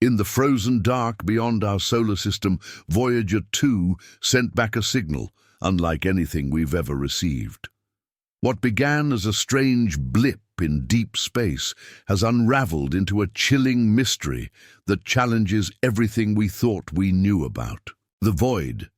In the frozen dark beyond our solar system, Voyager 2 sent back a signal, unlike anything we've ever received. What began as a strange blip in deep space has unraveled into a chilling mystery that challenges everything we thought we knew about. The void.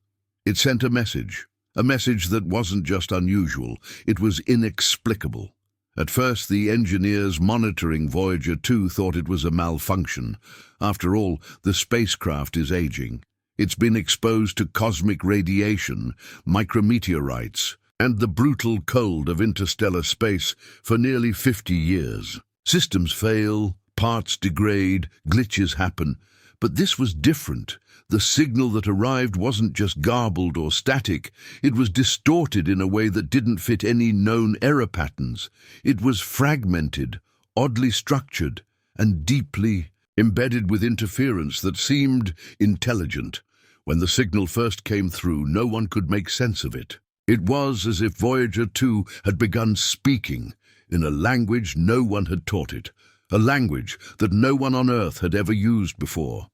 It sent a message that wasn't just unusual, it was inexplicable. At first, the engineers monitoring Voyager 2 thought it was a malfunction. After all, the spacecraft is aging. It's been exposed to cosmic radiation, micrometeorites, and the brutal cold of interstellar space for nearly 50 years. Systems fail, parts degrade, glitches happen. But this was different. The signal that arrived wasn't just garbled or static, it was distorted in a way that didn't fit any known error patterns. It was fragmented, oddly structured, and deeply embedded with interference that seemed intelligent. When the signal first came through, no one could make sense of it. It was as if Voyager 2 had begun speaking in a language no one had taught it, a language that no one on Earth had ever used before.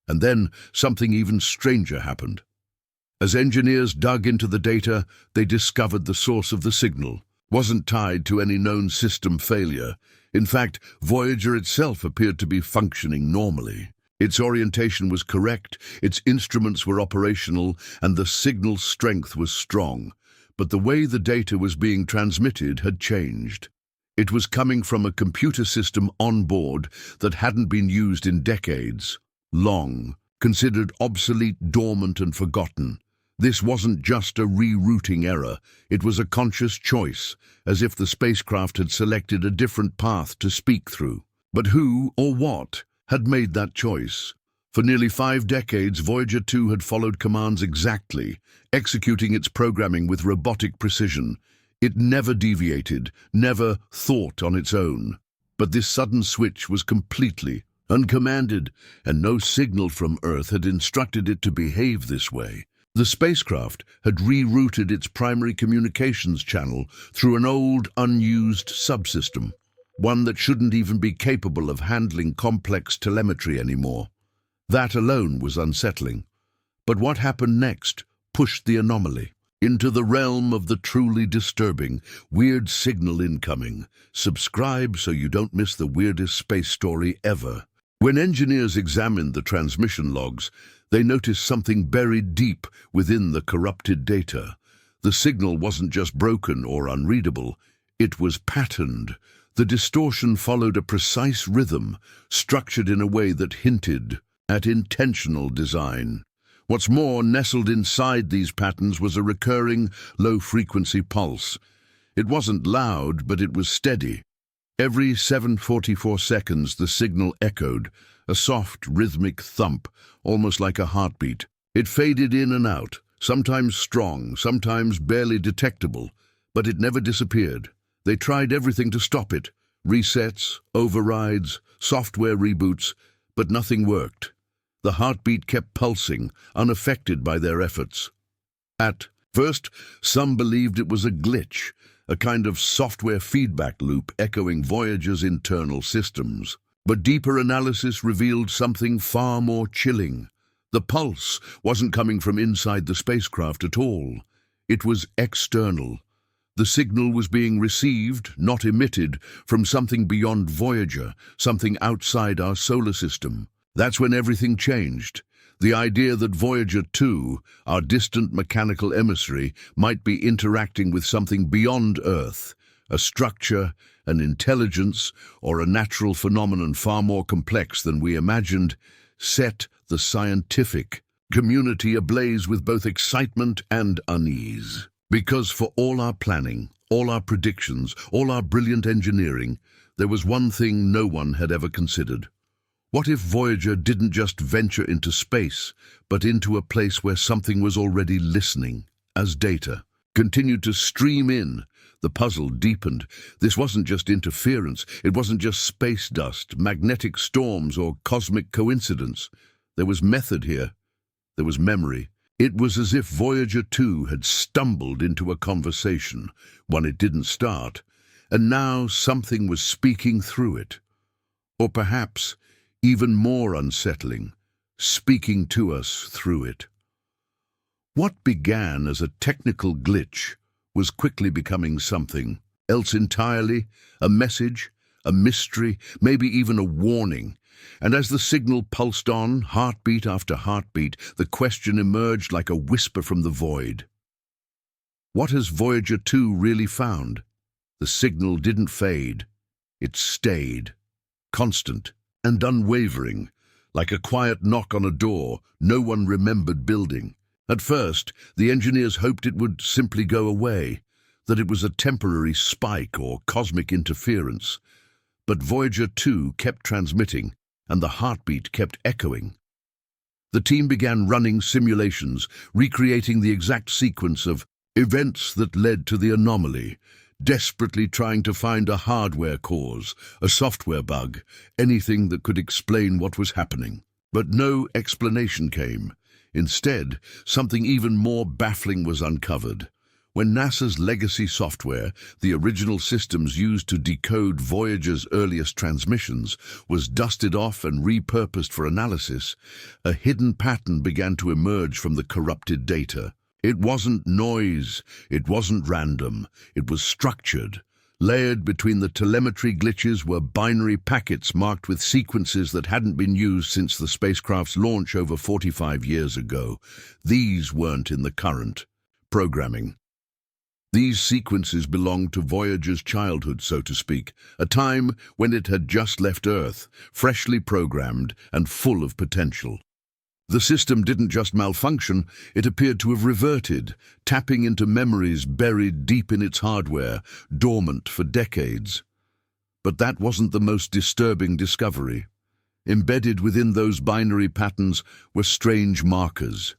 And then something even stranger happened. As engineers dug into the data, they discovered the source of the signal wasn't tied to any known system failure. In fact, Voyager itself appeared to be functioning normally. Its orientation was correct, its instruments were operational, and the signal's strength was strong. But the way the data was being transmitted had changed. It was coming from a computer system on board that hadn't been used in decades. Long, considered obsolete, dormant, and forgotten. This wasn't just a rerouting error, it was a conscious choice, as if the spacecraft had selected a different path to speak through. But who, or what, had made that choice? For nearly 5 decades, Voyager 2 had followed commands exactly, executing its programming with robotic precision. It never deviated, never thought on its own. But this sudden switch was completely uncommanded, and no signal from Earth had instructed it to behave this way. The spacecraft had rerouted its primary communications channel through an old, unused subsystem, one that shouldn't even be capable of handling complex telemetry anymore. That alone was unsettling. But what happened next pushed the anomaly into the realm of the truly disturbing. Weird signal incoming. Subscribe so you don't miss the weirdest space story ever. When engineers examined the transmission logs, they noticed something buried deep within the corrupted data. The signal wasn't just broken or unreadable, it was patterned. The distortion followed a precise rhythm, structured in a way that hinted at intentional design. What's more, nestled inside these patterns was a recurring, low-frequency pulse. It wasn't loud, but it was steady. Every 744 seconds, the signal echoed, a soft, rhythmic thump, almost like a heartbeat. It faded in and out, sometimes strong, sometimes barely detectable, but it never disappeared. They tried everything to stop it, resets, overrides, software reboots, but nothing worked. The heartbeat kept pulsing, unaffected by their efforts. At first, some believed it was a glitch, a kind of software feedback loop echoing Voyager's internal systems. But deeper analysis revealed something far more chilling. The pulse wasn't coming from inside the spacecraft at all. It was external. The signal was being received, not emitted, from something beyond Voyager, something outside our solar system. That's when everything changed. The idea that Voyager 2, our distant mechanical emissary, might be interacting with something beyond Earth, a structure, an intelligence, or a natural phenomenon far more complex than we imagined, set the scientific community ablaze with both excitement and unease. Because for all our planning, all our predictions, all our brilliant engineering, there was one thing no one had ever considered. What if Voyager didn't just venture into space, but into a place where something was already listening, as data continued to stream in? The puzzle deepened. This wasn't just interference, it wasn't just space dust, magnetic storms, or cosmic coincidence. There was method here. There was memory. It was as if Voyager 2 had stumbled into a conversation, one it didn't start, and now something was speaking through it. Or perhaps even more unsettling, speaking to us through it. What began as a technical glitch was quickly becoming something else entirely, a message, a mystery, maybe even a warning. And as the signal pulsed on, heartbeat after heartbeat, the question emerged like a whisper from the void. What has Voyager 2 really found? The signal didn't fade. It stayed, constant and unwavering, like a quiet knock on a door no one remembered building. At first, the engineers hoped it would simply go away, that it was a temporary spike or cosmic interference. But Voyager 2 kept transmitting, and the heartbeat kept echoing. The team began running simulations, recreating the exact sequence of events that led to the anomaly, desperately trying to find a hardware cause, a software bug, anything that could explain what was happening. But no explanation came. Instead, something even more baffling was uncovered. When NASA's legacy software, the original systems used to decode Voyager's earliest transmissions, was dusted off and repurposed for analysis, a hidden pattern began to emerge from the corrupted data. It wasn't noise, it wasn't random, it was structured. Layered between the telemetry glitches were binary packets marked with sequences that hadn't been used since the spacecraft's launch over 45 years ago. These weren't in the current programming. These sequences belonged to Voyager's childhood, so to speak, a time when it had just left Earth, freshly programmed and full of potential. The system didn't just malfunction, it appeared to have reverted, tapping into memories buried deep in its hardware, dormant for decades. But that wasn't the most disturbing discovery. Embedded within those binary patterns were strange markers,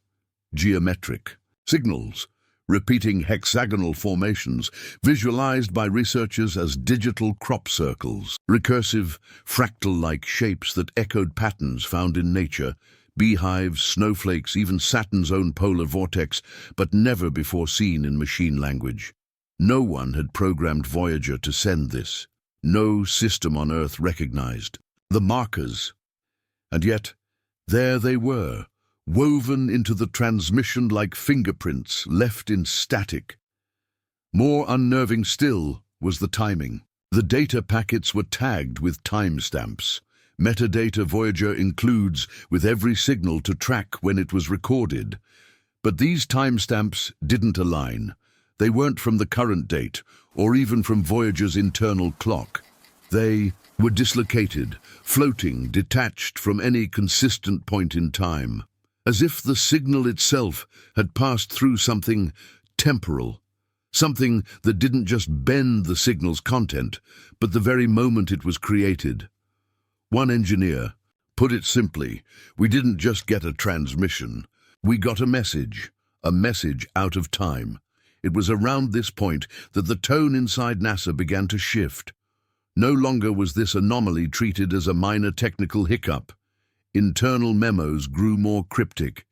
geometric signals, repeating hexagonal formations, visualized by researchers as digital crop circles, recursive, fractal-like shapes that echoed patterns found in nature, beehives, snowflakes, even Saturn's own polar vortex, but never before seen in machine language. No one had programmed Voyager to send this. No system on Earth recognized the markers. And yet, there they were, woven into the transmission like fingerprints left in static. More unnerving still was the timing. The data packets were tagged with timestamps. Metadata Voyager includes with every signal to track when it was recorded. But these timestamps didn't align. They weren't from the current date, or even from Voyager's internal clock. They were dislocated, floating, detached from any consistent point in time, as if the signal itself had passed through something temporal, something that didn't just bend the signal's content, but the very moment it was created. One engineer put it simply, we didn't just get a transmission, we got a message out of time. It was around this point that the tone inside NASA began to shift. No longer was this anomaly treated as a minor technical hiccup. Internal memos grew more cryptic.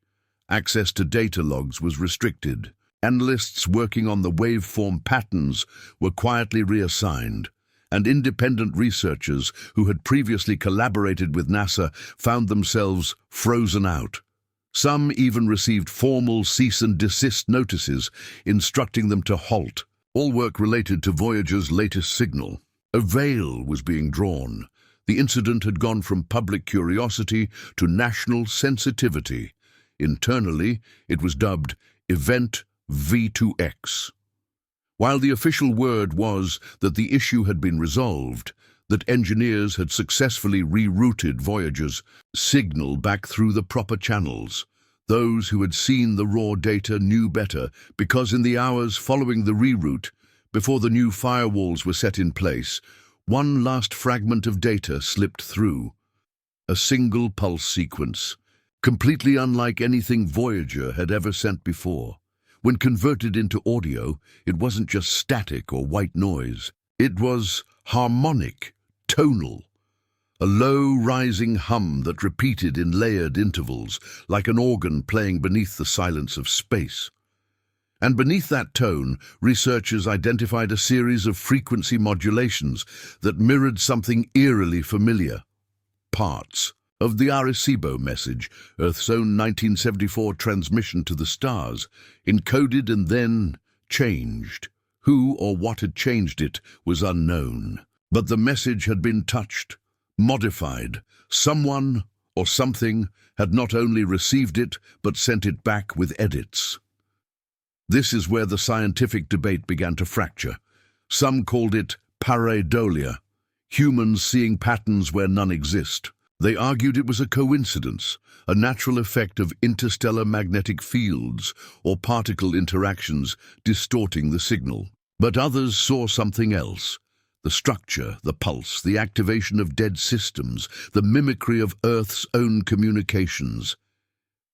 Access to data logs was restricted. Analysts working on the waveform patterns were quietly reassigned, and independent researchers who had previously collaborated with NASA found themselves frozen out. Some even received formal cease and desist notices instructing them to halt, all work related to Voyager's latest signal. A veil was being drawn. The incident had gone from public curiosity to national sensitivity. Internally, it was dubbed Event V2X. While the official word was that the issue had been resolved, that engineers had successfully rerouted Voyager's signal back through the proper channels, those who had seen the raw data knew better, because in the hours following the reroute, before the new firewalls were set in place, one last fragment of data slipped through. A single pulse sequence, completely unlike anything Voyager had ever sent before. When converted into audio, it wasn't just static or white noise. It was harmonic, tonal, a low, rising hum that repeated in layered intervals, like an organ playing beneath the silence of space. And beneath that tone, researchers identified a series of frequency modulations that mirrored something eerily familiar: parts, of the Arecibo message, Earth's own 1974 transmission to the stars, encoded and then changed. Who or what had changed it was unknown. But the message had been touched, modified. Someone or something had not only received it, but sent it back with edits. This is where the scientific debate began to fracture. Some called it pareidolia, humans seeing patterns where none exist. They argued it was a coincidence, a natural effect of interstellar magnetic fields or particle interactions distorting the signal. But others saw something else. The structure, the pulse, the activation of dead systems, the mimicry of Earth's own communications.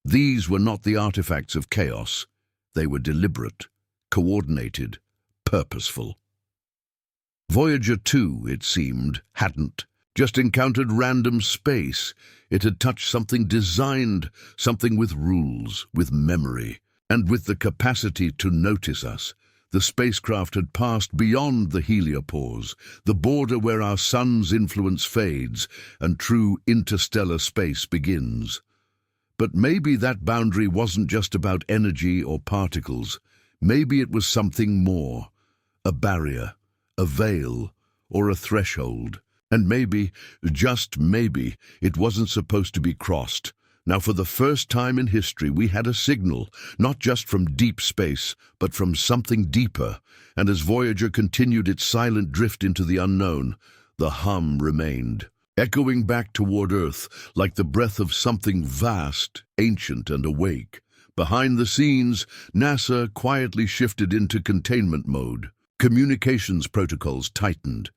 These were not the artifacts of chaos. They were deliberate, coordinated, purposeful. Voyager 2, it seemed, hadn't just encountered random space. It had touched something designed, something with rules, with memory, and with the capacity to notice us. The spacecraft had passed beyond the heliopause, the border where our sun's influence fades and true interstellar space begins. But maybe that boundary wasn't just about energy or particles. Maybe it was something more, a barrier, a veil, or a threshold. And maybe, just maybe, it wasn't supposed to be crossed. Now, for the first time in history, we had a signal, not just from deep space, but from something deeper. And as Voyager continued its silent drift into the unknown, the hum remained, echoing back toward Earth like the breath of something vast, ancient, and awake. Behind the scenes, NASA quietly shifted into containment mode. Communications protocols tightened.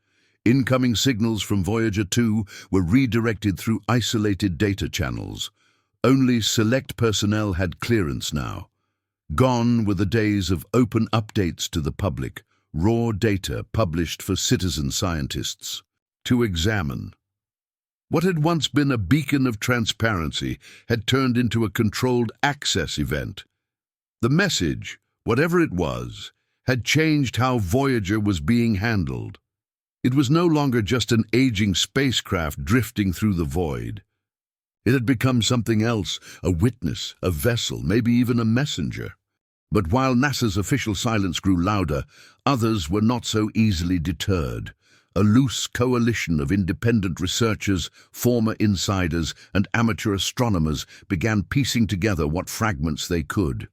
Incoming signals from Voyager 2 were redirected through isolated data channels. Only select personnel had clearance now. Gone were the days of open updates to the public, raw data published for citizen scientists to examine. What had once been a beacon of transparency had turned into a controlled access event. The message, whatever it was, had changed how Voyager was being handled. It was no longer just an aging spacecraft drifting through the void. It had become something else, a witness, a vessel, maybe even a messenger. But while NASA's official silence grew louder, others were not so easily deterred. A loose coalition of independent researchers, former insiders, and amateur astronomers began piecing together what fragments they could.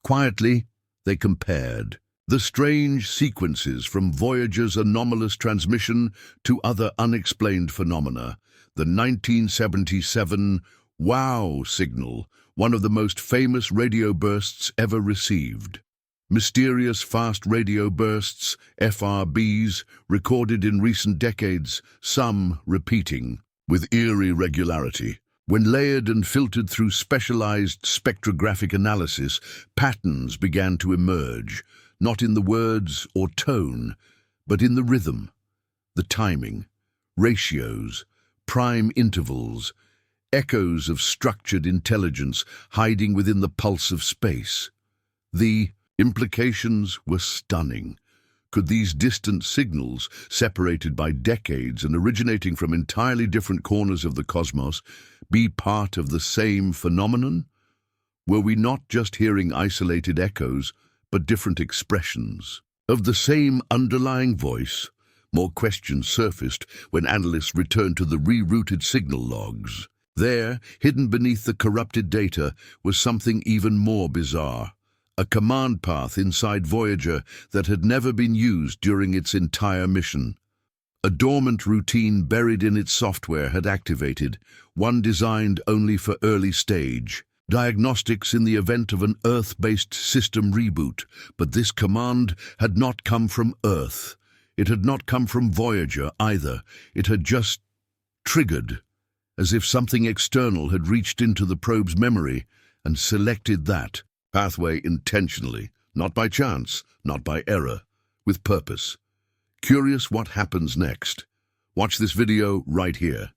Quietly, they compared the strange sequences from Voyager's anomalous transmission to other unexplained phenomena. The 1977 WOW signal, one of the most famous radio bursts ever received. Mysterious fast radio bursts, FRBs, recorded in recent decades, some repeating with eerie regularity. When layered and filtered through specialized spectrographic analysis, patterns began to emerge, not in the words or tone, but in the rhythm, the timing, ratios, prime intervals, echoes of structured intelligence hiding within the pulse of space. The implications were stunning. Could these distant signals, separated by decades and originating from entirely different corners of the cosmos, be part of the same phenomenon? Were we not just hearing isolated echoes, but different expressions of the same underlying voice? More questions surfaced when analysts returned to the rerouted signal logs. There, hidden beneath the corrupted data, was something even more bizarre. A command path inside Voyager that had never been used during its entire mission. A dormant routine buried in its software had activated, one designed only for early stage diagnostics in the event of an Earth-based system reboot. But this command had not come from Earth. It had not come from Voyager either. It had just triggered, as if something external had reached into the probe's memory and selected that pathway intentionally, not by chance, not by error, with purpose. Curious what happens next? Watch this video right here.